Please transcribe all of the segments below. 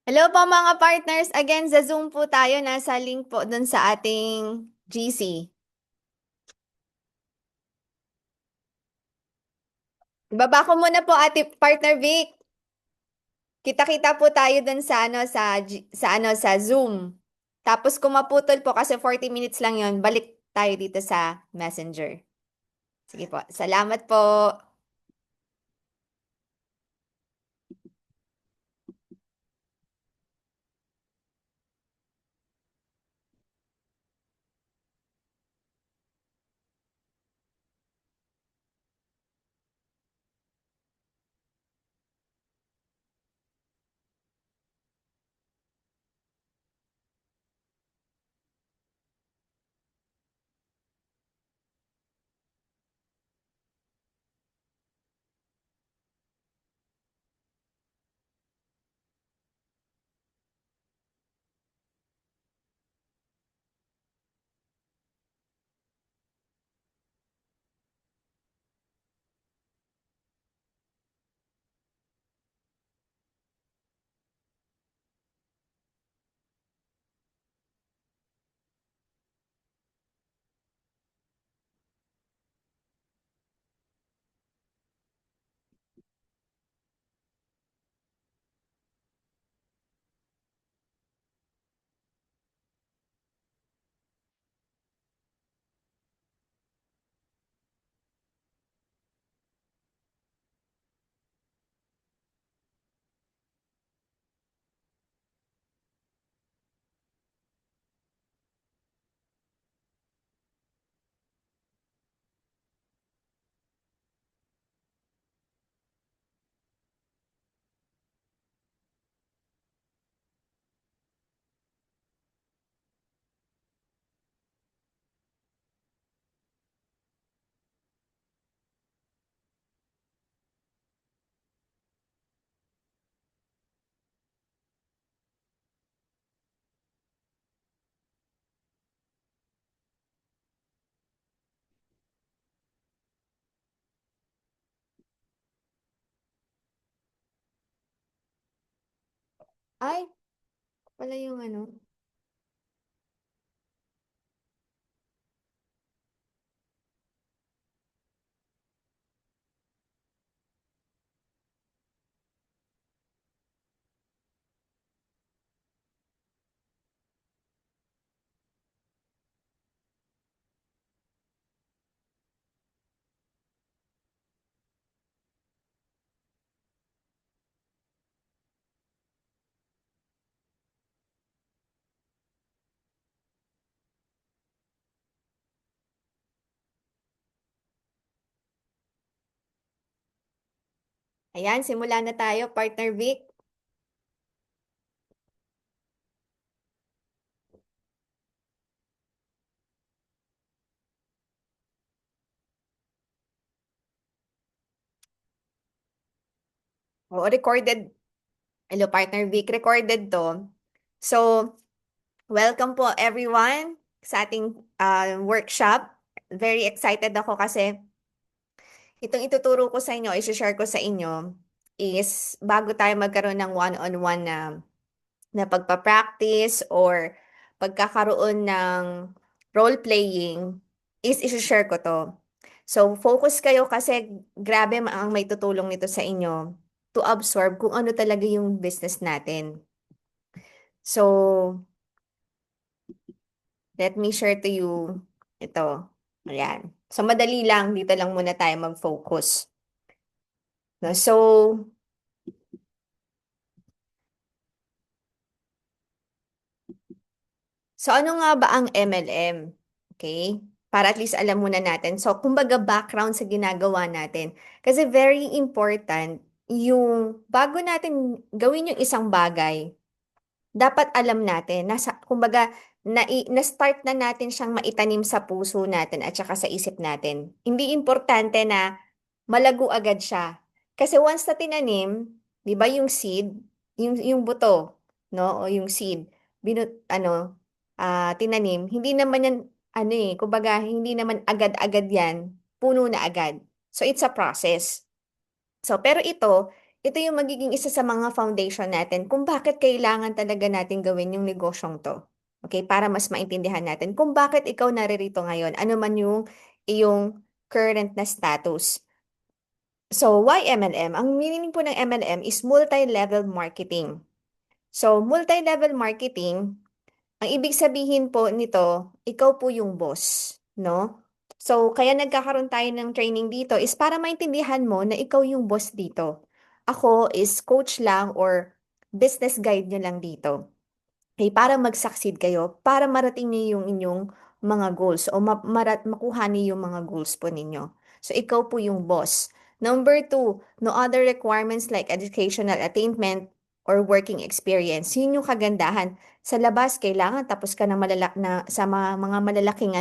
Hello po mga partners. Again, sa Zoom po tayo. Nasa link po dun sa ating GC. Ibaba ko muna po ate partner Vic. Kita-kita po tayo dun sa sa Zoom. Tapos kung maputol po kasi 40 minutes lang 'yon, balik tayo dito sa Messenger. Sige po. Salamat po. Ay, pala yung ano. Ayan, simula na tayo, partner Vic. Oo, recorded. Hello, partner Vic. Recorded to. So, welcome po everyone sa ating workshop. Very excited ako kasi itong ituturo ko sa inyo, i-share ko sa inyo is bago tayo magkaroon ng one-on-one na pagpa-practice or pagkakaroon ng role-playing is i-share ko to. So, focus kayo kasi grabe ang may tutulong nito sa inyo to absorb kung ano talaga yung business natin. So, let me share to you ito. Ayan. So, madali lang. Dito lang muna tayo mag-focus. No? So ano nga ba ang MLM? Okay? Para at least alam muna natin. So, kumbaga background sa ginagawa natin. Kasi very important yung bago natin gawin yung isang bagay, dapat alam natin, kumbaga, na-start na natin siyang maitanim sa puso natin at saka sa isip natin. Hindi importante na malago agad siya. Kasi once na tinanim, 'di ba yung seed, yung buto, no? O yung seed, tinanim, hindi naman yan kumbaga hindi naman agad-agad yan, puno na agad. So it's a process. So pero ito yung magiging isa sa mga foundation natin kung bakit kailangan talaga natin gawin yung negosyong to. Okay, para mas maintindihan natin kung bakit ikaw naririto ngayon, ano man yung iyong current na status. So, why MLM? Ang meaning po ng MLM is multi-level marketing. So, multi-level marketing, ang ibig sabihin po nito, ikaw po yung boss, no? So, kaya nagkakaroon tayo ng training dito is para maintindihan mo na ikaw yung boss dito. Ako is coach lang or business guide nyo lang dito. Okay, para mag-succeed kayo, para marating niyo yung inyong mga goals o makuha niyo yung mga goals po ninyo. So, ikaw po yung boss. Number two, no other requirements like educational attainment or working experience. Yun yung kagandahan. Sa labas, kailangan tapos ka ng sa mga malalaking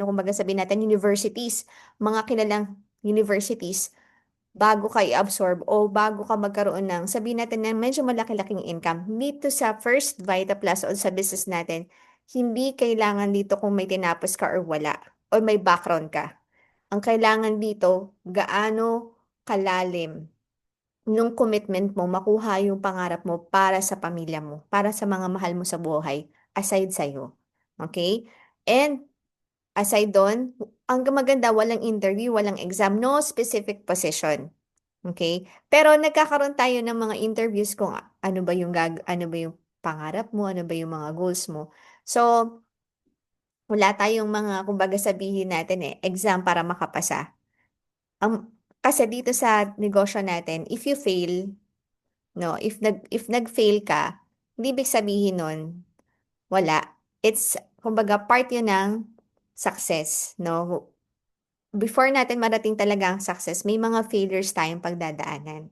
kumbaga sabihin natin, universities, mga kilalang universities bago ka i-absorb o bago ka magkaroon ng, sabihin natin na medyo malaki-laking income. Dito sa First Vita Plus o sa business natin, hindi kailangan dito kung may tinapos ka or wala, o may background ka. Ang kailangan dito, gaano kalalim nung commitment mo, makuha yung pangarap mo para sa pamilya mo, para sa mga mahal mo sa buhay, aside sa'yo. Okay? And aside doon, ang maganda, walang interview, walang exam, no specific position. Okay? Pero nagkakaroon tayo ng mga interviews kung ano ba yung pangarap mo, ano ba yung mga goals mo. So, wala tayong mga, kumbaga sabihin natin exam para makapasa. Kasi dito sa negosyo natin, if you fail, no, if nag-fail ka, hindi ibig sabihin nun, wala. It's, kumbaga, part yun ng success, no? Before natin marating talaga ang success, may mga failures tayong pagdadaanan.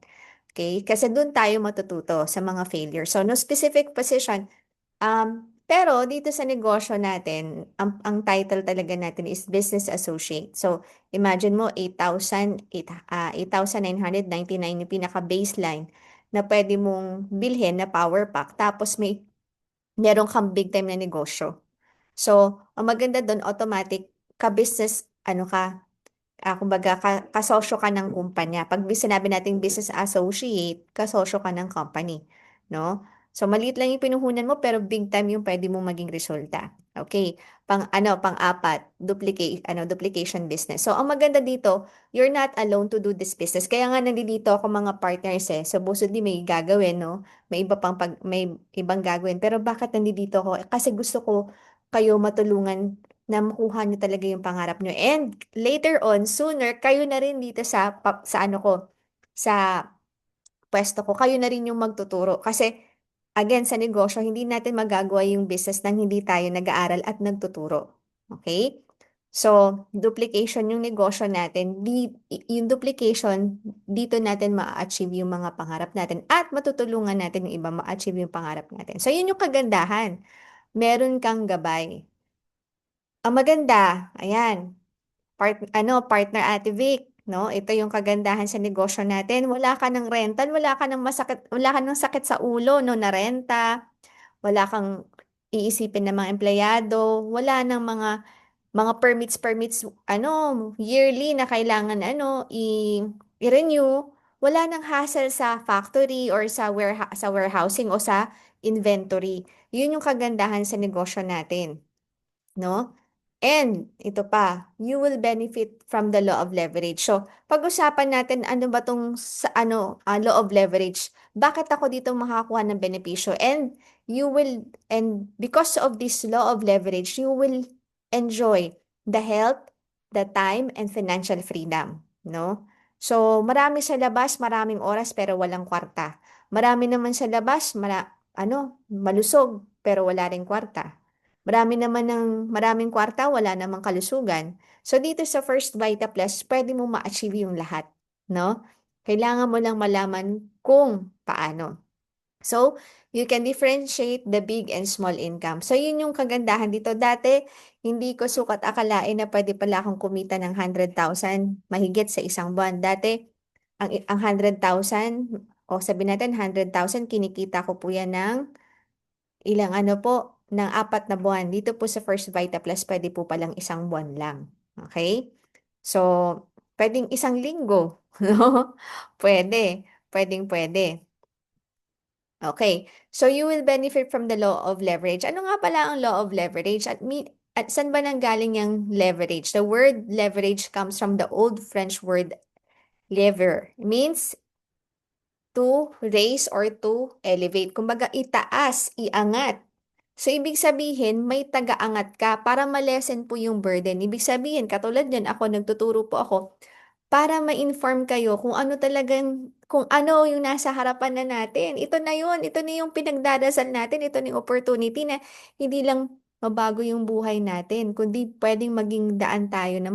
Okay? Kasi doon tayo matututo sa mga failures. So, no specific position. Pero dito sa negosyo natin, ang title talaga natin is Business Associate. So, imagine mo, 8,999 yung pinaka-baseline na pwede mong bilhin na power pack. Tapos meron kang big time na negosyo. So, ang maganda doon, automatic, ka-business, kumbaga, kasosyo ka ng kumpanya. Pag sinabi nating business associate, kasosyo ka ng company, no? So, maliit lang yung pinuhunan mo, pero big time yung pwede mong maging resulta. Okay. Pang-apat, duplication business. So, ang maganda dito, you're not alone to do this business. Kaya nga nandito ako mga partners supposedly may gagawin, no? May ibang gagawin. Pero bakit nandito ako? Kasi gusto ko kayo matulungan na makuha nyo talaga yung pangarap nyo. And later on, sooner, kayo na rin dito sa pwesto ko, kayo na rin yung magtuturo. Kasi, again, sa negosyo, hindi natin magagawa yung business nang hindi tayo nag-aaral at nagtuturo. Okay? So, duplication yung negosyo natin. Yung duplication, dito natin ma-achieve yung mga pangarap natin at matutulungan natin yung iba ma-achieve yung pangarap natin. So, yun yung kagandahan. Meron kang gabay. Ang maganda, ayan, partner Ate Vic, no? Ito yung kagandahan sa negosyo natin. Wala ka ng rental, wala ka ng sakit sa ulo, no, na renta, wala kang iisipin ng mga empleyado, wala ng mga permits, yearly na kailangan, i-renew. Wala ng hassle sa factory or sa warehousing o sa inventory. Yun yung kagandahan sa negosyo natin, no? And ito pa, you will benefit from the law of leverage. So, pag-usapan natin ano ba tong law of leverage. Bakit ako dito makakuha ng benepisyo? And because of this law of leverage, you will enjoy the health, the time, and financial freedom, no? So, marami sa labas, maraming oras pero walang kwarta. Marami naman sa labas, malusog pero wala ring kwarta. Maraming kwarta, wala namang kalusugan. So, dito sa First Vita Plus, pwede mo ma-achieve yung lahat, no? Kailangan mo lang malaman kung paano. So, you can differentiate the big and small income. So, yun yung kagandahan dito. Dati, hindi ko sukat akalain na pwede pala akong kumita ng 100,000 mahigit sa isang buwan. Dati, ang 100,000, o sabihin natin 100,000, kinikita ko po yan ng ng 4 na buwan. Dito po sa First Vita Plus, pwede po palang isang buwan lang. Okay? So, pwedeng isang linggo, no? Pwede. Pwedeng-pwede. Okay. So you will benefit from the law of leverage. Ano nga pala ang law of leverage? At saan ba nanggaling yung leverage? The word leverage comes from the old French word lever. It means to raise or to elevate. Kumbaga, itaas, iangat. So, ibig sabihin, may taga-angat ka para ma-lessen po yung burden. Ibig sabihin, katulad yan, ako, nagtuturo po ako, para ma-inform kayo kung ano talagang, kung ano yung nasa harapan na natin. Ito na yun, ito na yung pinagdadasal natin, ito na yung opportunity na hindi lang mabago yung buhay natin, kundi pwedeng maging daan tayo na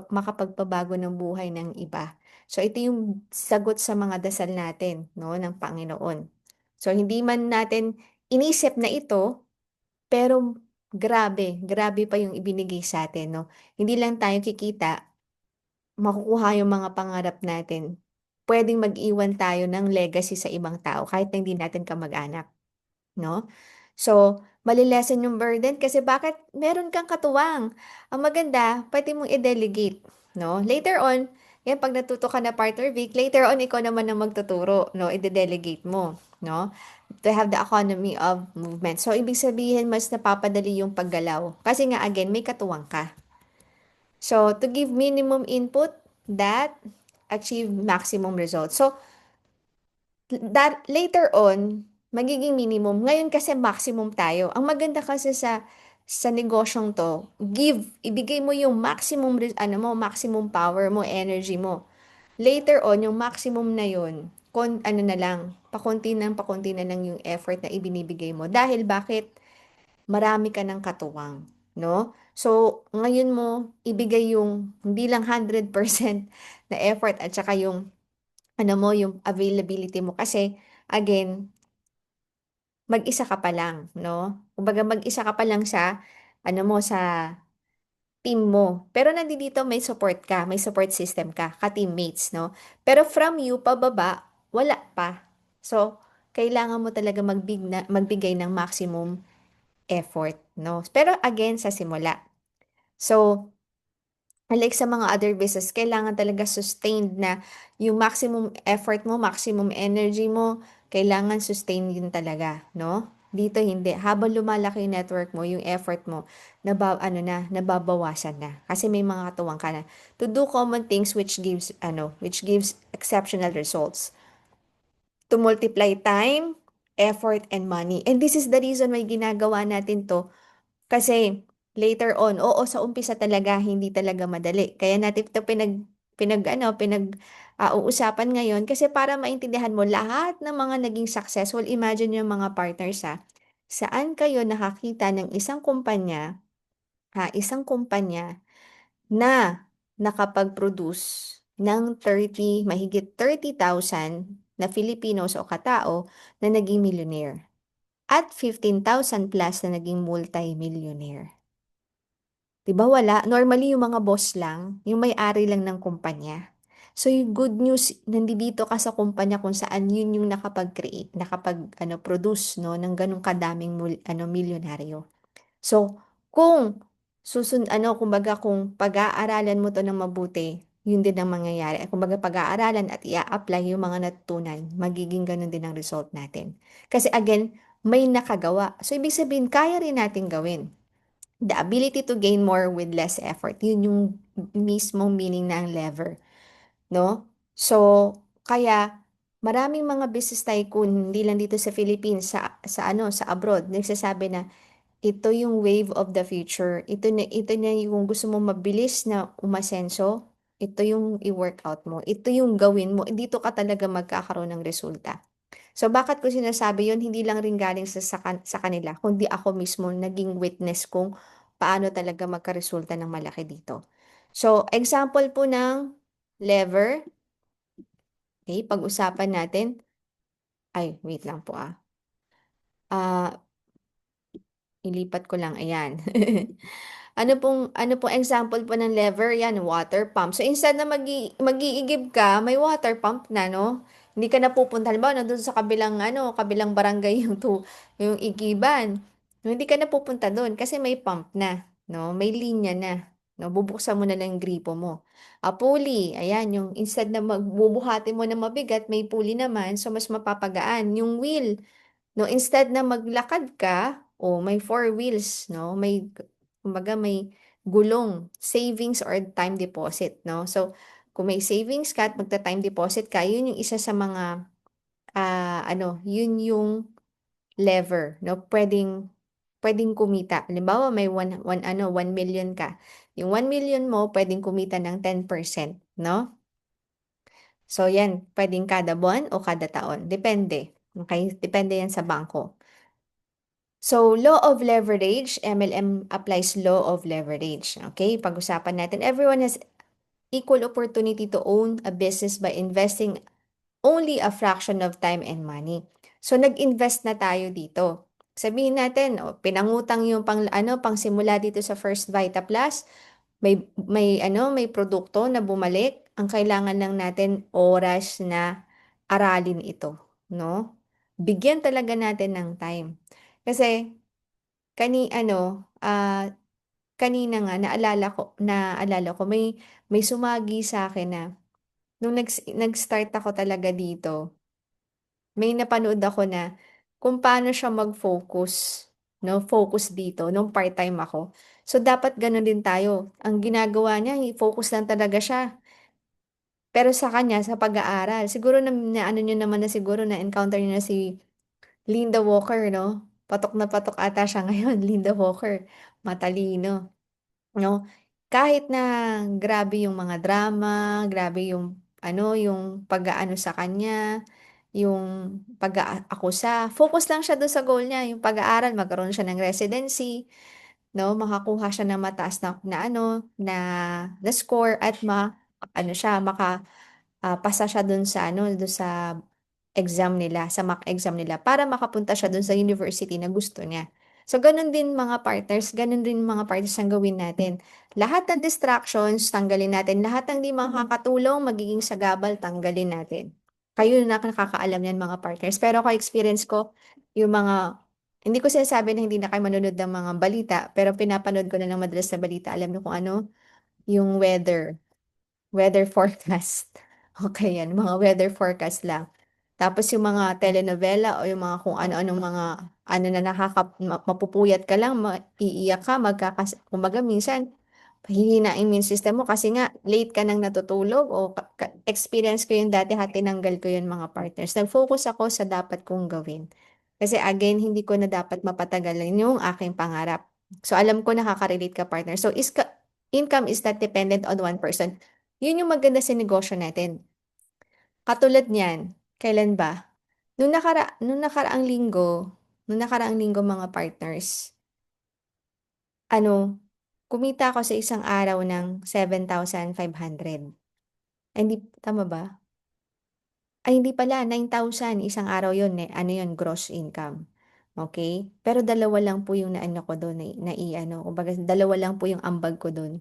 makapagpabago ng buhay ng iba. So, ito yung sagot sa mga dasal natin, no, ng Panginoon. So, hindi man natin inisip na ito, pero grabe, grabe pa yung ibinigay sa atin, no? Hindi lang tayo kikita, makukuha yung mga pangarap natin. Pwedeng mag-iwan tayo ng legacy sa ibang tao kahit na hindi natin kamag-anak, no? So, malilesen yung burden kasi bakit meron kang katuwang. Ang maganda, pwede mong i-delegate, no? Later on, yan pag natuto ka na partner Vic, later on ikaw naman ang magtuturo, no? I-delegate mo, no? To have the economy of movement. So, ibig sabihin, mas napapadali yung paggalaw. Kasi nga, again, may katuwang ka. So, to give minimum input that achieve maximum results. So, that later on, magiging minimum. Ngayon kasi maximum tayo. Ang maganda kasi sa negosyong to, ibigay mo yung maximum ano mo, maximum power mo, energy mo. Later on, yung maximum na yun, ano na lang, pakunti na lang yung effort na ibinibigay mo. Dahil bakit? Marami ka ng katuwang, no? So, ngayon mo ibigay yung hindi lang 100% na effort at saka yung ano mo, yung availability mo kasi again, mag-isa ka pa lang, no? Kumbaga mag-isa ka pa lang sa ano mo sa team mo. Pero nandito may support ka, may support system ka, ka-teammates, no? Pero from you pababa, wala pa. So, kailangan mo talaga magbigay ng maximum effort, no? Pero again, sa simula. So, unlike sa mga other business, kailangan talaga sustained na yung maximum effort mo, maximum energy mo, kailangan sustained yun talaga, no? Dito hindi. Habang lumalaki yung network mo, yung effort mo, nababawasan na. Kasi may mga katuwang ka na. To do common things which gives exceptional results. To multiply time, effort, and money. And this is the reason why ginagawa natin to kasi later on, oo, sa umpisa talaga, hindi talaga madali. Kaya natin ito uusapan ngayon kasi para maintindihan mo lahat ng mga naging successful, imagine yung mga partners saan kayo nakakita ng isang kumpanya na nakapag-produce ng mahigit 30,000 na Filipinos o katao na naging millionaire at 15,000 plus na naging multi-millionaire. 'Di ba wala? Normally yung mga boss lang, yung may-ari lang ng kumpanya. So yung good news, nandito ka sa kumpanya kung saan yun yung nakapag-create, produce no ng ganung kadaming milyonaryo. So kung kumbaga kung pag-aaralan mo to ng mabuti, yun din ang mangyayari. Kumbaga pag-aaralan at i-apply yung mga natutunan, magiging ganun din ang result natin. Kasi again, may nakagawa. So ibig sabihin, kaya rin natin gawin. The ability to gain more with less effort. Yun yung mismong meaning ng lever, no? So, kaya maraming mga business tycoon hindi lang dito sa Philippines, sa abroad, nagsasabi na ito yung wave of the future. Ito na yung gusto mo mabilis na umasenso, ito yung i-workout mo. Ito yung gawin mo. Dito ka talaga magkakaroon ng resulta. So, bakit ko sinasabi yun? Hindi lang rin galing sa kanila, kundi ako mismo naging witness kung paano talaga magkaresulta ng malaki dito. So, example po ng lever. Okay, pag-usapan natin. Ay, wait lang po ah. Ah, ilipat ko lang, ayan. Ano pong example po ng lever? Yan, water pump. So, instead na mag-iigib ka, may water pump na, no? Hindi ka na pupunta. Halimbawa, nandun sa kabilang barangay yung igiban. No, hindi ka na pupunta doon kasi may pump na, no? May linya na. no? Bubuksan mo na lang yung gripo mo. Pulley, ayan, yung instead na magbubuhatin mo na mabigat, may pulley naman, so mas mapapagaan. Yung wheel, no, instead na maglakad ka, o may four wheels, no, may, kumbaga may gulong, savings or time deposit, no? So, kung may savings ka at magta-time deposit ka, yun yung isa sa mga, yun yung lever, no? Pwedeng kumita. Halimbawa, may 1 million ka. Yung 1 million mo, pwedeng kumita ng 10%, no? So, yan, pwedeng kada buwan o kada taon. Depende. Okay? Depende yan sa bangko. So, law of leverage, MLM applies law of leverage. Okay? Pag-usapan natin, everyone has equal opportunity to own a business by investing only a fraction of time and money. So, nag-invest na tayo dito. Sabihin natin, pinangutang yung pang simula dito sa First Vita Plus, may produkto na bumalik. Ang kailangan lang natin oras na aralin ito, no? Bigyan talaga natin ng time. Kasi kani ano, kanina nga naalala ko may sumagi sa akin na nung nag-start ako talaga dito, may napanood ako na kung paano siya mag-focus, no? Focus dito nung part-time ako. So dapat gano'n din tayo. Ang ginagawa niya, i-focus lang talaga siya. Pero sa kanya, sa pag-aaral, siguro na ano niyo naman na siguro na encounter niyo na si Linda Walker, no? Patok na patok ata siya ngayon, Linda Walker. Matalino. No, kahit na grabe yung mga drama, grabe yung yung pag-aano sa kanya, yung pag-aakusa, focus lang siya dun sa goal niya, yung pag-aaral, magkaroon siya ng residency, no, makakuha siya ng mataas na score at pasa siya dun sa dun sa exam nila, sa mock exam nila, para makapunta siya dun sa university na gusto niya. So, ganun din mga partners, ganun din mga partners ang gawin natin. Lahat ng distractions, tanggalin natin. Lahat ng di makakatulong, magiging sagabal, tanggalin natin. Kayo na nakakaalam yan mga partners. Pero ako experience ko, yung mga, hindi ko sinasabi na hindi na kayo manonood ng mga balita, pero pinapanood ko na ng madalas na balita. Alam niyo kung ano? Yung weather forecast. Okay yan, mga weather forecast lang. Tapos yung mga telenovela o yung mga kung ano-anong mga na mapupuyat ka lang, iiyak ka, kumbaga minsan, hihinain mo yung system mo kasi nga late ka nang natutulog o experience ko yun dati tinanggal ko yun mga partners. Nag-focus ako sa dapat kong gawin. Kasi again, hindi ko na dapat mapatagalan yung aking pangarap. So alam ko nakaka-relate ka partner. So income is not dependent on one person. Yun yung maganda sa negosyo natin. Katulad niyan, kailan ba? Nung nakaraang linggo mga partners, ano, kumita ako sa isang araw ng 7,500. Ay, hindi, tama ba? Ay, hindi pala, 9,000 isang araw yun, gross income. Okay? Pero dalawa lang po yung naano ko doon, kumbaga dalawa lang po yung ambag ko doon.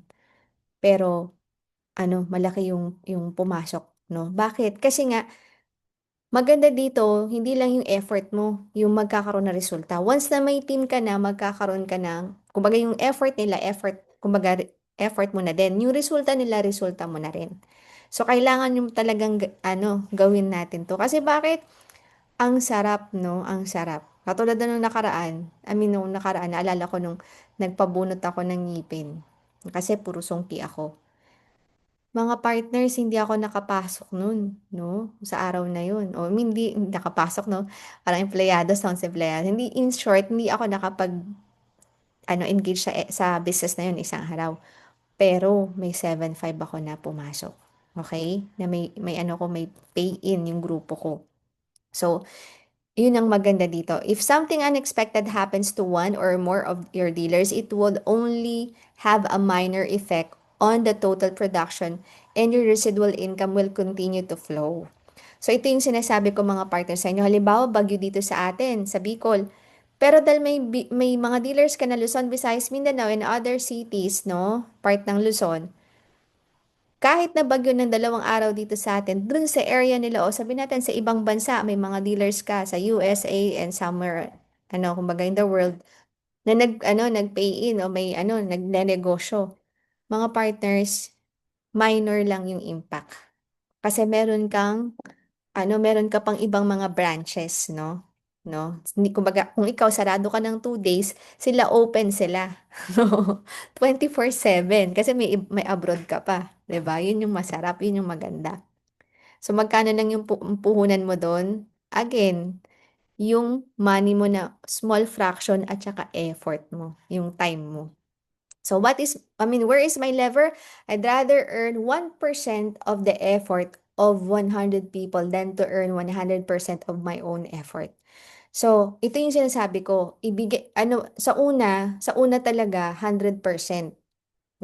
Pero, malaki yung pumasok, no? Bakit? Kasi nga, maganda dito, hindi lang yung effort mo, yung magkakaroon ng resulta. Once na may team ka na, magkakaroon ka ng, kumbaga yung kumbaga effort mo na din. Yung resulta nila, resulta mo na rin. So, kailangan yung talagang, gawin natin to. Kasi bakit? Ang sarap, no? Ang sarap. Katulad na nung nakaraan, nung nakaraan, naalala ko nung nagpabunot ako ng ngipin. Kasi puro sungki ako. Mga partners, hindi ako nakapasok nun, no? Sa araw na yun. O, hindi nakapasok, no? Parang empleyado, sounds empleyado. Hindi, in short, hindi ako engage sa business na yun isang araw. Pero, may 7,500 ako na pumasok. Okay? Na may pay in yung grupo ko. So, yun ang maganda dito. If something unexpected happens to one or more of your dealers, it would only have a minor effect on the total production and your residual income will continue to flow. So ito yung sinasabi ko mga partners sa inyo. Halimbawa, bagyo dito sa atin, sa Bicol. Pero dahil may mga dealers ka na Luzon, Visayas, Mindanao, and other cities, no? Part ng Luzon, kahit na bagyo ng 2 araw dito sa atin, dun sa area nila o sabi natin sa ibang bansa, may mga dealers ka sa USA and somewhere, kumbaga in the world, na nag-pay in o may nagnenegosyo. mga partners, minor lang yung impact. Kasi meron ka pang ibang mga branches, no? No? Hindi, kumbaga, kung ikaw sarado ka ng 2 days, sila open sila. No? 24/7 kasi may abroad ka pa, 'di ba? Yun yung masarap, yun yung maganda. So magkano lang yung puhunan mo doon? Again, yung money mo na small fraction at saka effort mo, yung time mo. So where is my lever? I'd rather earn 1% of the effort of 100 people than to earn 100% of my own effort. So, ito yung sinasabi ko, sa una talaga 100%,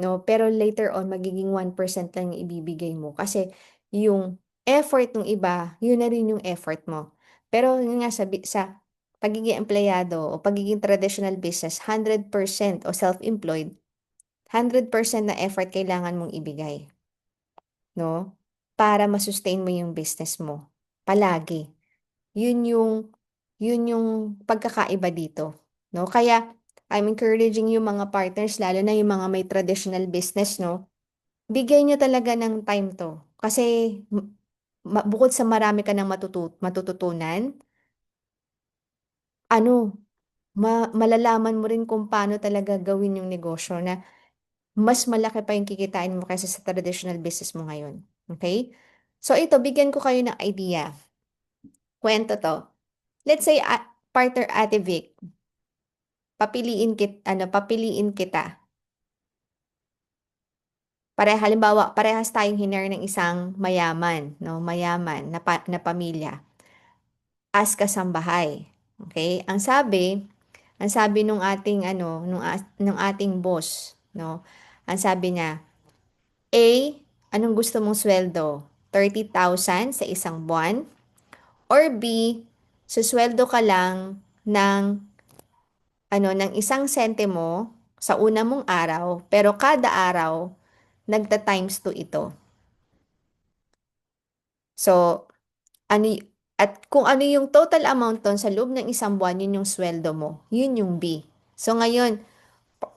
no? Pero later on magiging 1% lang yung ibibigay mo kasi yung effort ng iba, yun na rin yung effort mo. Pero yun nga sa pagiging empleyado o pagiging traditional business, 100% o self-employed, 100% na effort kailangan mong ibigay, no? Para ma-sustain mo yung business mo. Palagi. Yun yung, yun yung pagkakaiba dito, no? Kaya, I'm encouraging yung mga partners, lalo na yung mga may traditional business, no? Bigay nyo talaga ng time to. Kasi, bukod sa marami ka ng matututunan, ano, malalaman mo rin kung paano talaga gawin yung negosyo na mas malaki pa yung kikitain mo kaysa sa traditional business mo ngayon. Okay? So ito, bigyan ko kayo ng idea. Kwento to. Let's say, partner Ate Vic, papiliin kita. Halimbawa, parehas tayong hinire ng isang mayaman, no? Mayaman na pamilya as kasambahay. Okay? Ang sabi nung ating boss, no? Ang sabi niya, A, anong gusto mong sweldo? 30,000 sa isang buwan? Or B, susweldo ka lang ng 1 sentimo sa una mong araw, pero kada araw, nagta-times 2 ito. So, ano, at kung ano yung total amount ton sa loob ng isang buwan, yun yung sweldo mo. Yun yung B. So, ngayon,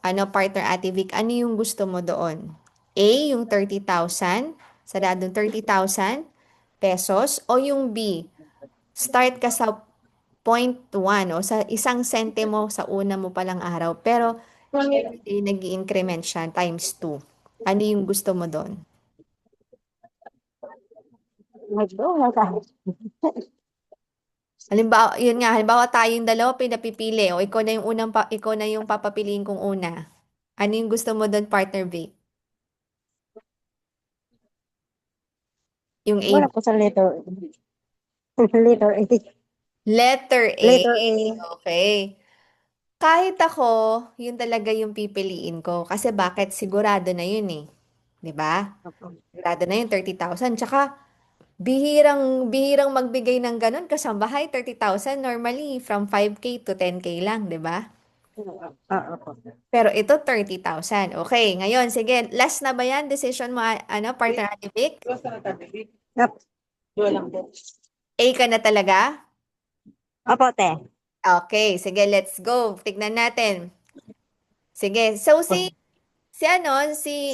partner Ate Vic, ano yung gusto mo doon? A, yung 30,000, saradong 30,000 pesos, o yung B, start ka sa 0.1 o sa 1 sentimo sa una mo palang araw, pero everyday nag-i-increment siya times 2. Ano yung gusto mo doon? Halimbawa tayong dalawa pinapipili o ikaw na yung papapiliin kong una. Ano yung gusto mo doon, partner B? Yung A. Wala po sa letter. Letter A. Letter A. Letter A. Okay. Kahit ako, yun talaga yung pipiliin ko. Kasi bakit? Sigurado na yun eh. 'Di ba? Opo. Sigurado na yun, 30,000. Tsaka, bihirang magbigay ng ganun. Kasambahay, 30,000. Normally, from 5K to 10K lang, 'di ba? Opo. Pero ito, 30,000. Okay, ngayon, sige. Last na ba yan? Decision mo, partner Vic? Yep. A ka na talaga? Opo, te. Okay, sige, let's go. Tignan natin. Sige, so si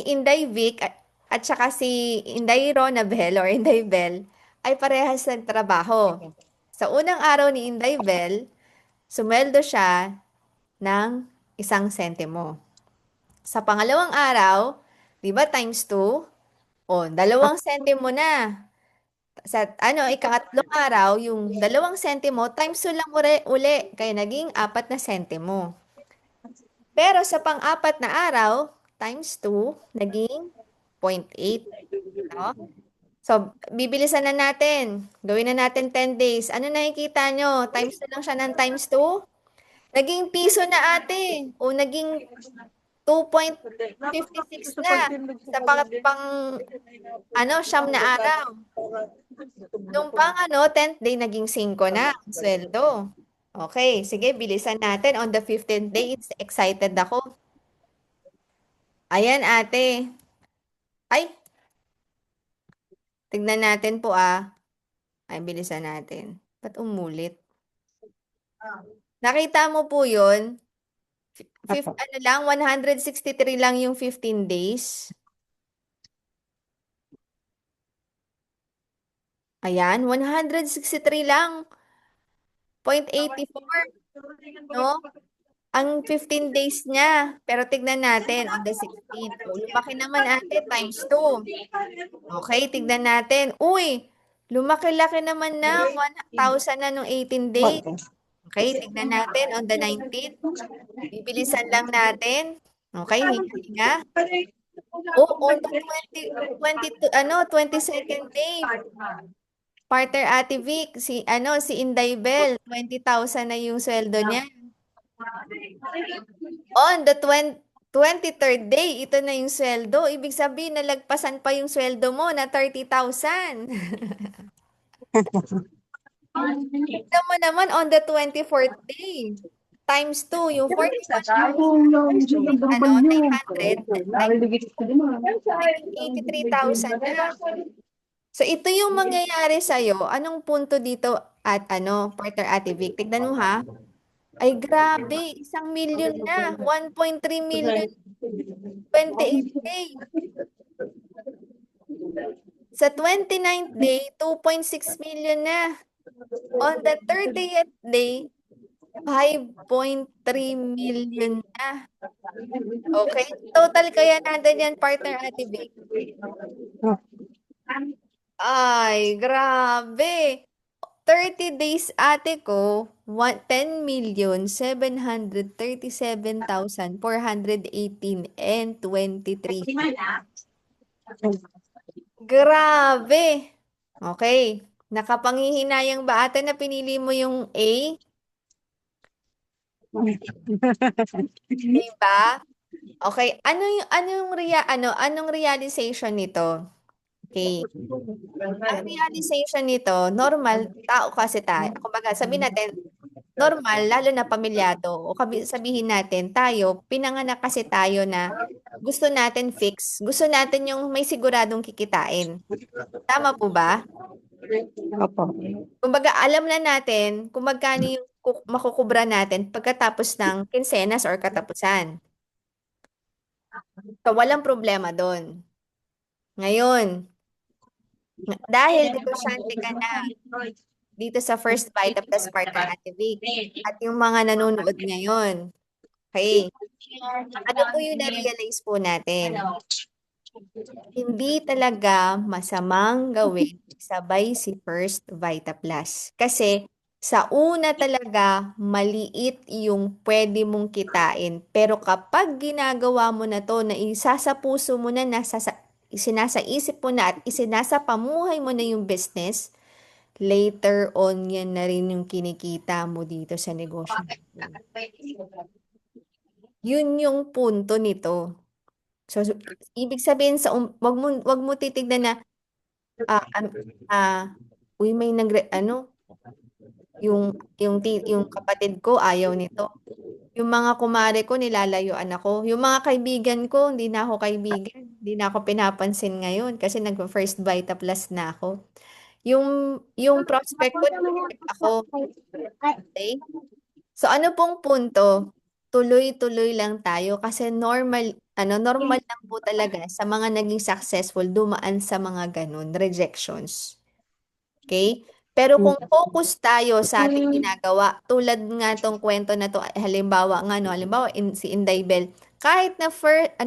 Inday Vic at saka si Inday Ronabel or Inday Bell ay parehas ng trabaho. Sa unang araw ni Inday Bell, sumweldo siya ng 1 sentimo. Sa pangalawang araw, di ba times 2? O, 2 sentimo na. Sa ikangatlong araw, yung 2 sentimo, times 2 lang uli, kaya naging 4 na sentimo. Pero sa pang-apat na araw, times 2, naging 0.8. No? So, bibilisan na natin. Gawin na natin 10 days. Ano nakikita nyo? Times 2 lang siya ng times 2? Naging piso na ate. O naging 2.56 na sa siyam na araw. Nung 10th day, naging 5 na ang sweldo. Okay, sige, bilisan natin. On the 15th day, excited ako. Ayan, ate. Ay, tignan natin po ah. Ay, bilisan natin. Ba't umulit? Nakita mo po yun? Opo. ano lang, 163 lang yung 15 days. Ayan, 163 lang, 0.84, no? Ang 15 days niya. Pero tignan natin on the 16th. O, lumaki naman ate, times 2. Okay, tignan natin. Uy, lumaki-laki naman na 1,000 na nung 18 days. Konti. Okay, tignan natin on the 19th. Bibilisan lang natin. Okay, hinga-hinga. Oh, on the 22nd day, partner Ate Vic, si Inday Bell, 20,000 na yung sweldo niya. On the 23rd day, ito na yung sweldo. Ibig sabihin, nalagpasan pa yung sweldo mo na 30,000. Tignan mo naman on the 24th day. Times 2, yung 900, naging 83,000 na. So, ito yung mangyayari sa'yo. Anong punto dito at partner Ate Vic? Tignan mo ha. Ay, grabe. 1 million na. 1.3 million 28 day. Sa 29th day, 2.6 million na. On the 30th day, 5.3 million na. Okay? Total kaya natin yan, partner Ate Vic. Ay, grabe. 30 days ate ko, 10,737,418 and 23. Grabe. Okay. Nakapanghihinayang ba ate na pinili mo yung A? Diba? Okay. Anong realization nito? Okay. Ang realization nito, normal, tao kasi tayo. Kumbaga, sabihin natin, normal, lalo na pamilyado, o sabihin natin, tayo, pinanganak kasi tayo na gusto natin fix. Gusto natin yung may siguradong kikitain. Tama po ba? Opo. Kumbaga, alam na natin kung magkano yung makukubra natin pagkatapos ng kinsenas or katapusan. So, walang problema doon. Ngayon, dahil negosyante ka na dito sa First Bite of the Partner Ate Vic at yung mga nanonood ngayon, okay, ano po yung na-realize po natin? Hindi talaga masamang gawin sabay si First Vita Plus. Kasi sa una talaga, maliit yung pwede mong kitain. Pero kapag ginagawa mo na to, na isa sa puso mo na, isinasa isip mo na at isinasa pamuhay mo na yung business, later on yan na rin yung kinikita mo dito sa negosyo. Yun yung punto nito. So, ibig sabihin wag mo titignan na ah, am- ah, uy may yung kapatid ko ayaw nito. Yung mga kumare ko nilalayuan ako. Yung mga kaibigan ko, hindi na ako kaibigan. Hindi na ako pinapansin ngayon kasi nag-first Vita Plus na ako. Yung prospect ko, nag ako. Okay? So ano pong punto? Tuloy-tuloy lang tayo kasi normal lang po talaga sa mga naging successful dumaan sa mga ganun, rejections. Okay? Pero kung focus tayo sa ating ginagawa, tulad nga tong kwento na to, halimbawa nga no, halimbawa si Inday Bell, kahit na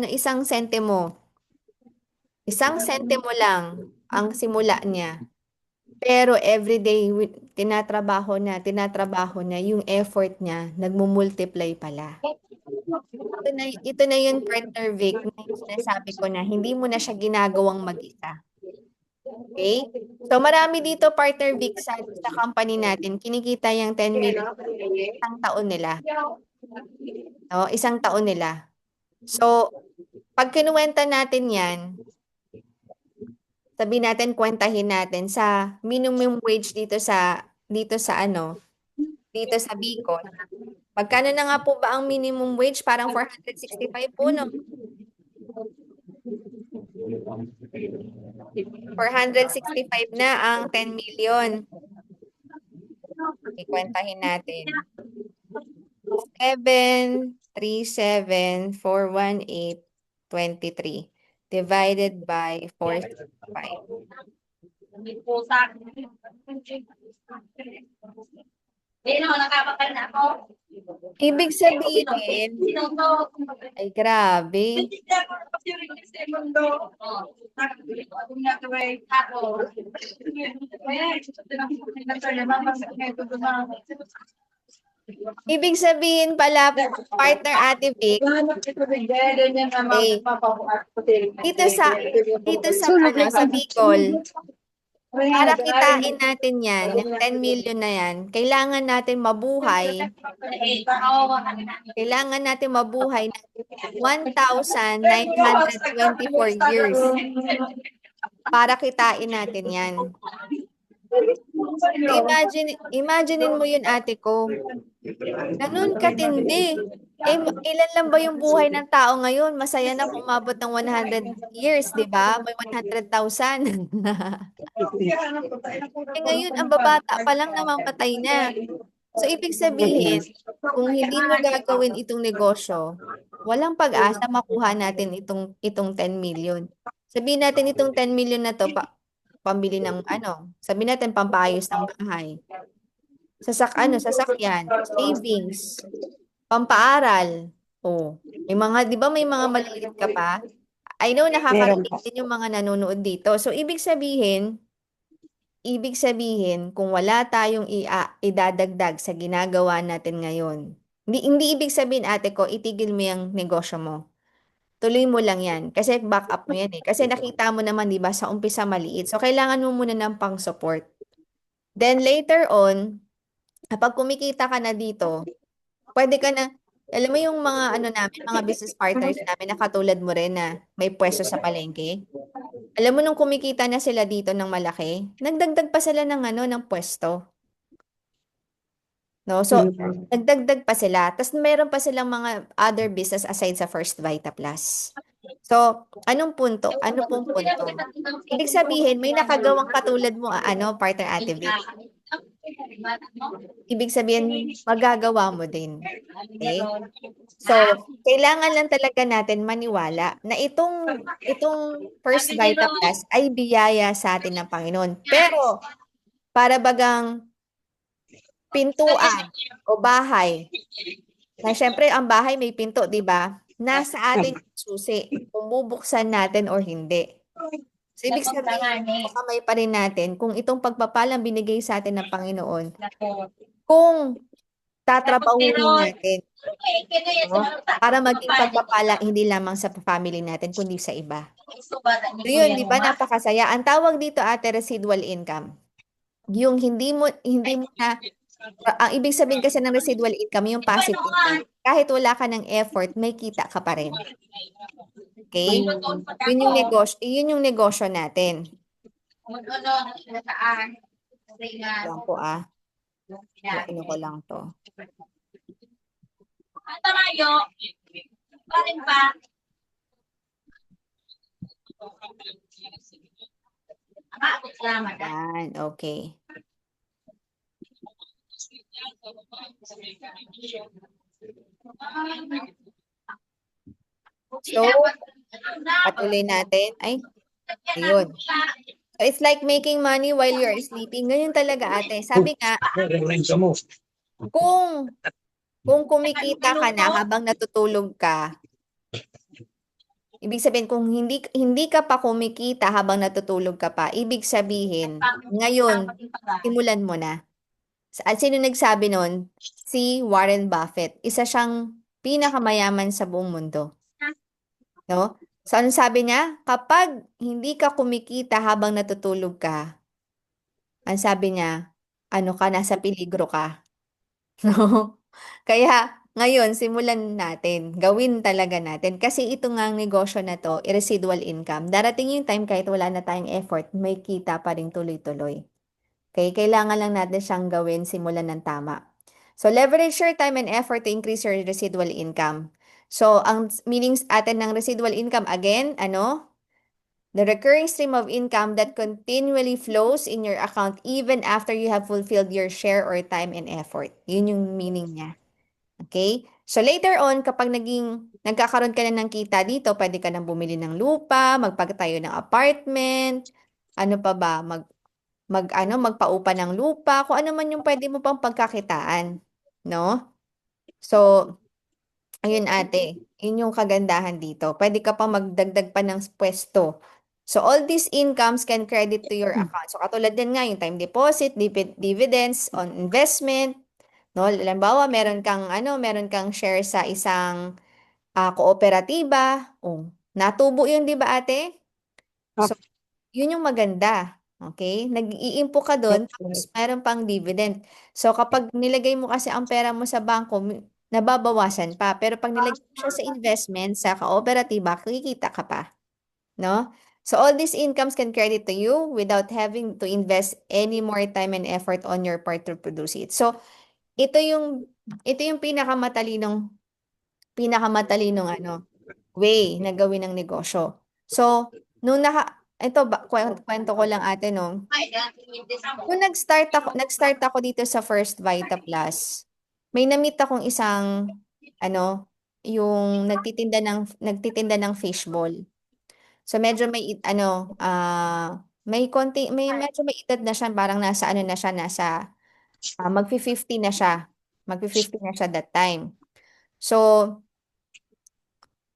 isang sentimo lang ang simula niya. Pero everyday, tinatrabaho na, yung effort niya, nagmumultiply pala. Ito na yung partner Vic na yung sinasabi ko na hindi mo na siya ginagawang mag-isa. Okay? So marami dito partner Vic sa company natin, kinikita yung 10 million isang taon nila. No? Isang taon nila. So, pag kinuwenta natin yan, sabi natin, kwentahin natin sa minimum wage dito sa Bicol. Magkano na nga po ba ang minimum wage? Parang 465 po, no? 465 na ang 10 million. Ikwentahin natin. 7 37,418,23 divided by 465. Ibig sabihin, ay grabe. Ibig sabihin pala, partner Ate Vic, dito sa sa Bicol, para kitain natin yan, yung 10 million na yan, kailangan natin mabuhay ng 1,924 years para kitain natin yan. So imaginein mo yun, ate ko. Ganun katindi. Ilan lang ba yung buhay ng tao ngayon? Masaya na kung umabot ng 100 years, di ba? May 100,000. Ngayon, ang babata pa lang namamatay na. So, ibig sabihin, kung hindi mo gagawin itong negosyo, walang pag-asa makuha natin itong 10 million. Sabihin natin itong 10 million na to, pambili ng sabihin natin pampayos ng bahay. Sasakyan, savings, pampaaral. Oh, di ba may mga maliliit ka pa? I know nakakarinig din yung mga nanonood dito. So, ibig sabihin, kung wala tayong idadagdag sa ginagawa natin ngayon, hindi ibig sabihin, ate ko, itigil mo yung negosyo mo. Tuloy mo lang yan. Kasi back up mo yan eh. Kasi nakita mo naman, di ba, sa umpisa maliit. So, kailangan mo muna ng pang-support. Then, later on, kapag kumikita ka na dito, pwede ka na, alam mo yung namin, mga business partners namin na katulad mo rin na may pwesto sa palengke. Alam mo nung kumikita na sila dito ng malaki, nagdagdag pa sila ng pwesto. No? So, nagdagdag pa sila. Tapos meron pa silang mga other business aside sa First Vita Plus. So, anong punto? Ano pong punto? Ibig sabihin, may nakagawang katulad mo, partner Ate Vic. Ibig sabihin, magagawa mo din. Okay? So, kailangan lang talaga natin maniwala na itong First Vita Plus ay biyaya sa atin ng Panginoon. Pero, para bagang pintuan o bahay, na syempre ang bahay may pinto, di ba? Nasa atin yung susi, kung bubuksan natin or hindi. So, ibig sabihin, kamay pa rin natin kung itong pagpapalang binigay sa atin ng Panginoon, kung tatrabahuhin natin, no? Para maging pagpapala hindi lamang sa family natin, kundi sa iba. So yun, di ba, napakasaya. Ang tawag dito, ate, residual income. Yung hindi mo na, ang ibig sabihin kasi ng residual income, yung passive income. Kahit wala ka ng effort, may kita ka pa rin. Okay? Yun yung negosyo natin. Lang po ano ko lang to. Yan, okay. So, patuloy natin. Ayun. So, it's like making money while you're sleeping. Ganyan talaga, ate. Sabi nga, kung kumikita ka na habang natutulog ka, ibig sabihin, kung hindi ka pa kumikita habang natutulog ka pa, ibig sabihin, ngayon, simulan mo na. At sino nagsabi nun? Si Warren Buffett. Isa siyang pinakamayaman sa buong mundo. No? So, ano sabi niya? Kapag hindi ka kumikita habang natutulog ka, ang sabi niya, nasa peligro ka. No? Kaya, ngayon, simulan natin. Gawin talaga natin. Kasi ito nga ang negosyo na to, residual income. Darating yung time kahit wala na tayong effort, may kita pa rin tuloy-tuloy. Okay? Kailangan lang natin siyang gawin, simulan ng tama. So, leverage your time and effort to increase your residual income. So, ang meanings atin ng residual income, again, the recurring stream of income that continually flows in your account even after you have fulfilled your share or time and effort. Yun yung meaning niya. Okay? So later on, kapag nagkakaroon ka na ng kita dito, pwede ka nang bumili ng lupa, magpagtayo ng apartment, ano pa ba, magpaupa ng lupa, kung ano man yung pwede mo pang pagkakitaan, no? So, ayun ate, yun yung kagandahan dito. Pwede ka pa magdagdag pa ng pwesto. So, all these incomes can credit to your account. So, katulad din nga yung time deposit, dividends on investment, no? Halimbawa, meron kang share sa isang kooperatiba. Oh, natubo yun, di ba ate? So, Opo. yun yung maganda. Okay? Nag-iimpo ka doon, tapos meron pang dividend. So, kapag nilagay mo kasi ang pera mo sa bangko, nababawasan pa. Pero pag nilagay mo siya sa investment, sa kooperatiba, kikita ka pa. No? So, all these incomes can credit to you without having to invest any more time and effort on your part to produce it. So, ito yung ito yung pinakamatalinong way na gawin ng negosyo. So, ito ba, kwento ko lang ate, no? Nung nag-start ako dito sa First Vita Plus, may na-meet akong isang, yung nagtitinda ng fishball. So, medyo medyo may edad na siya, parang nasa ano na siya, magfi-50 na siya. Magfi-50 na siya that time. So,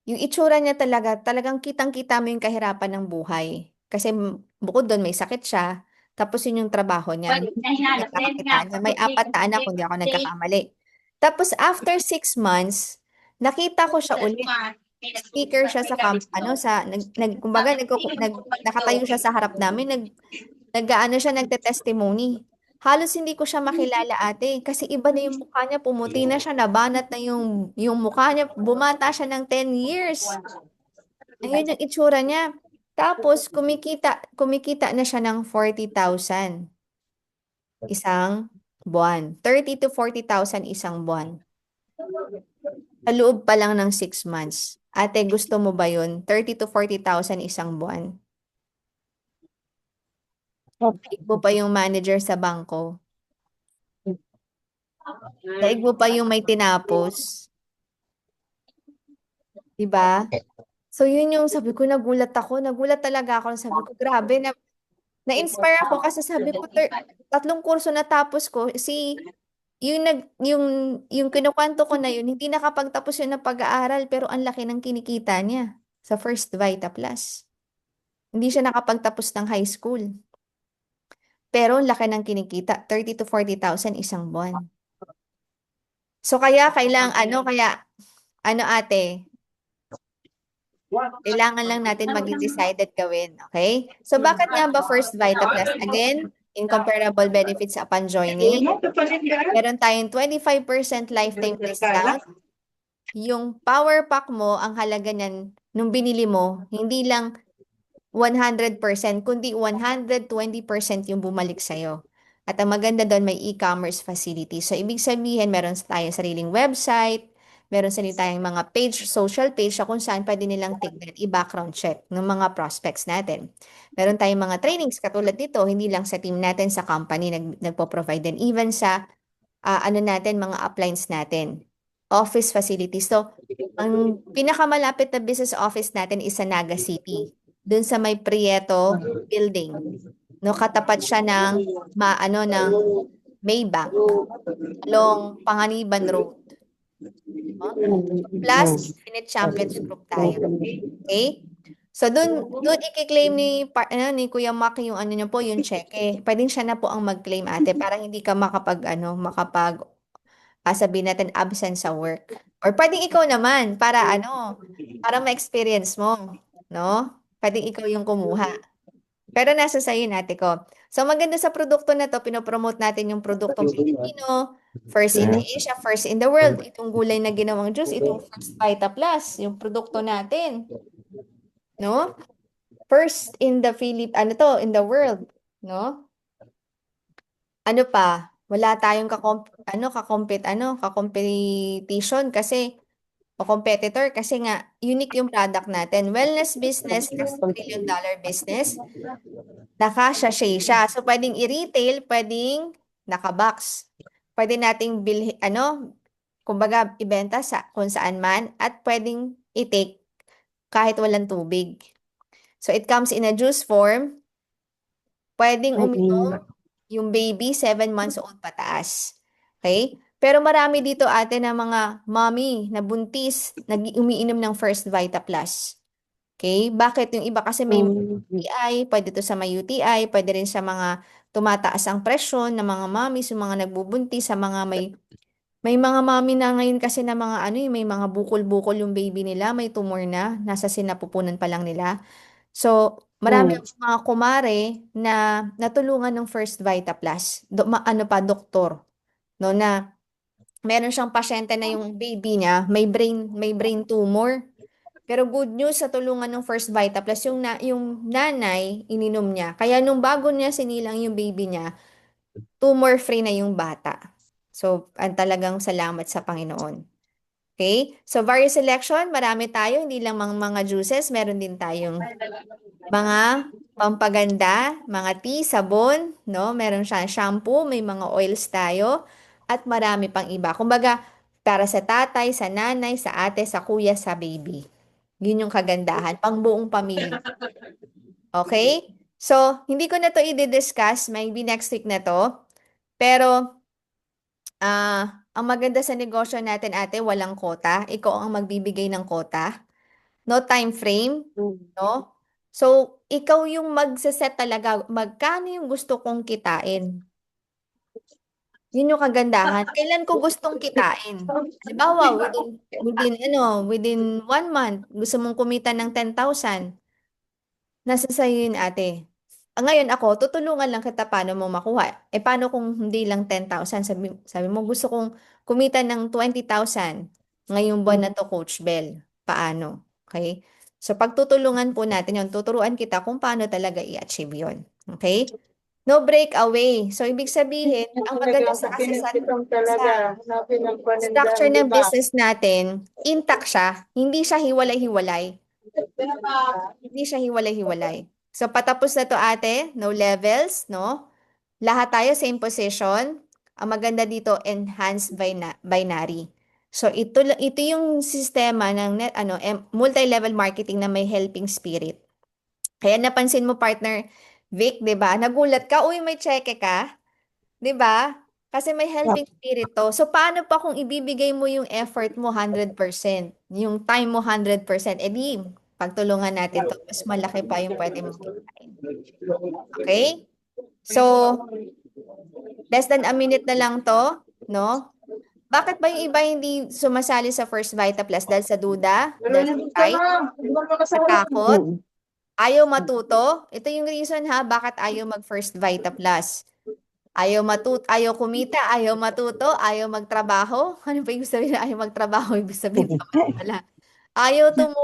yung itsura niya talagang kitang-kita mo yung kahirapan ng buhay. Kasi bukod doon may sakit siya, tapos yun yung trabaho niya, yun yung pinagkakakitaan niya. May 4 na anak kung di ako nagkakamali. Tapos after 6 months, nakita ko siya ulit. Speaker siya sa kumbaga nakatayo siya sa harap namin, siya nagte-testimony. Halos hindi ko siya makilala ate kasi iba na yung mukha niya, pumuti na siya, nabanat na yung mukha niya, bumata siya ng 10 years. Ayun yung itsura niya. Tapos kumikita na siya ng 40,000 isang buwan. 30 to 40,000 isang buwan. Sa loob pa lang ng 6 months. Ate, gusto mo ba yun? 30 to 40,000 isang buwan. Opo. Daig mo pa yung manager sa bangko. Daig mo pa yung may tinapos. Diba? So, yun yung sabi ko, nagulat ako. Nagulat talaga ako. Sabi ko, grabe, na-inspire ako kasi sabi ko, 3 kurso natapos ko. Yung kinukwento ko na yun, hindi nakapagtapos yun ng pag-aaral, pero ang laki ng kinikita niya sa First Vita Plus. Hindi siya nakapagtapos ng high school. Pero ang laki ng kinikita, 30 to 40,000 isang buwan. So, kaya ate, kailangan lang natin maging decided gawin, okay? So, bakit nga ba First Vita Plus? Again, incomparable benefits upon joining. Meron tayong 25% lifetime discount. Yung power pack mo, ang halaga niyan, nung binili mo, hindi lang 100%, kundi 120% yung bumalik sa'yo. At ang maganda doon, may e-commerce facility. So, ibig sabihin, meron tayong sariling website, meron tayong mga social page na kung saan pwede nilang tignan, i-background check ng mga prospects natin. Meron tayong mga trainings katulad dito, hindi lang sa team natin, sa company, nagpo-provide din. Even sa, mga uplines natin. Office facilities. So, ang pinakamalapit na business office natin is sa Naga City. Doon sa may Prieto building. No, katapat siya ng Maybank along Panganiban Road. No? Plus Infinite Champions Group tayo. Okay? So doon i-claim ni Kuya Mac yung niyo po, yung cheque. Pwedeng siya na po ang mag-claim ate para hindi ka sabihin natin absent sa work. Or pwedeng ikaw naman para ma-experience mo, no? Pwedeng ikaw yung kumuha. Pero nasa sa'yo ate ko. So maganda sa produkto na to, pinopromote natin yung produktong Pilipino, first in the Asia, first in the world. Itong gulay na ginawang juice, itong First Vita Plus, yung produkto natin, no? First in the in the world, no? Ano pa? Wala tayong kakompetition kasi o competitor kasi nga unique yung product natin. Wellness business, next $1 trillion business, naka-sachet siya. So pwedeng i-retail, pwedeng naka-box. Pwede nating kumbaga ibenta sa kung saan man at pwedeng i-take kahit walang tubig. So it comes in a juice form, pwedeng uminom Mm. yung baby 7 months old pataas. Okay? Pero marami dito ate na mga mommy na buntis umiinom ng First Vita Plus. Okay? Bakit? Yung iba kasi may Mm. UTI, pwede to sa may UTI, pwede rin sa mga tumataas ang presyon ng mga mommies, yung mga nagbubuntis, sa mga may mga mommy na ngayon kasi na mga ano, may mga bukol-bukol yung baby nila, may tumor na, nasa sinapupunan pa lang nila. So, marami Mm. akong mga kumare na natulungan ng First Vita Plus. Ano pa, doktor, no, na meron siyang pasyente na yung baby niya, may brain tumor. Pero good news sa tulungan ng First Vita Plus, yung nanay, ininom niya. Kaya nung bago niya sinilang yung baby niya, tumor-free na yung bata. So, ang talagang salamat sa Panginoon. Okay? So, various selection, marami tayo, hindi lang mga juices, meron din tayong mga pampaganda, mga tea, sabon, no? Meron siyang shampoo, may mga oils tayo, at marami pang iba. Kumbaga, para sa tatay, sa nanay, sa ate, sa kuya, sa baby. Yun yung kagandahan, pang buong pamilya. Okay? So, hindi ko na to i-discuss, maybe next week na to. Pero, ang maganda sa negosyo natin, ate, walang quota. Ikaw ang magbibigay ng quota. No time frame, no? So, ikaw yung magse-set talaga magkano yung gusto kong kitain. Yun yung kagandahan. Kailan ko gustong kitain? Halimbawa, within 1 month, gusto mong kumita ng 10,000. Nasa sa'yo yun, ate. Ngayon ako, tutulungan lang kita paano mo makuha. Paano kung hindi lang 10,000? Sabi mo, gusto kong kumita ng 20,000 ngayong buwan na to, Coach Bell. Paano? Okay? So, pagtutulungan po natin yun, tuturuan kita kung paano talaga i-achieve yun. Okay? No breakaway. So, ibig sabihin, Yan ang talaga, maganda pag sa pinipitong talaga, hanapin ang structure panindang, di ng ba? business natin, intact siya. Hindi siya hiwalay-hiwalay. Hindi siya hiwalay-hiwalay. So, patapos na to ate, no levels, no? Lahat tayo same position. Ang maganda dito, enhanced binary. So, ito yung sistema ng multi-level marketing na may helping spirit. Kaya napansin mo, partner Vic, 'di ba? Nagulat ka, uy, may cheque ka, 'di ba? Kasi may Yep. helping spirit to. So, paano pa kung ibibigay mo yung effort mo 100%, yung time mo 100%, edi pagtulungan natin to, mas malaki pa yung pwede mong kitain. Okay? So, less than a minute na lang to, no? Bakit ba yung iba hindi sumasali sa First Vita Plus? Dahil sa duda? Pero Dahil sa nandun ka pride? na, hindi mo Sa makasawala. takot? Mm. Ayaw matuto? Ito yung reason ha, bakit ayaw mag First Vita Plus. Ayaw kumita, ayaw matuto, ayaw magtrabaho. Ano ba yung sabihin na ayaw magtrabaho? Ibig sabihin pa pala. Ayaw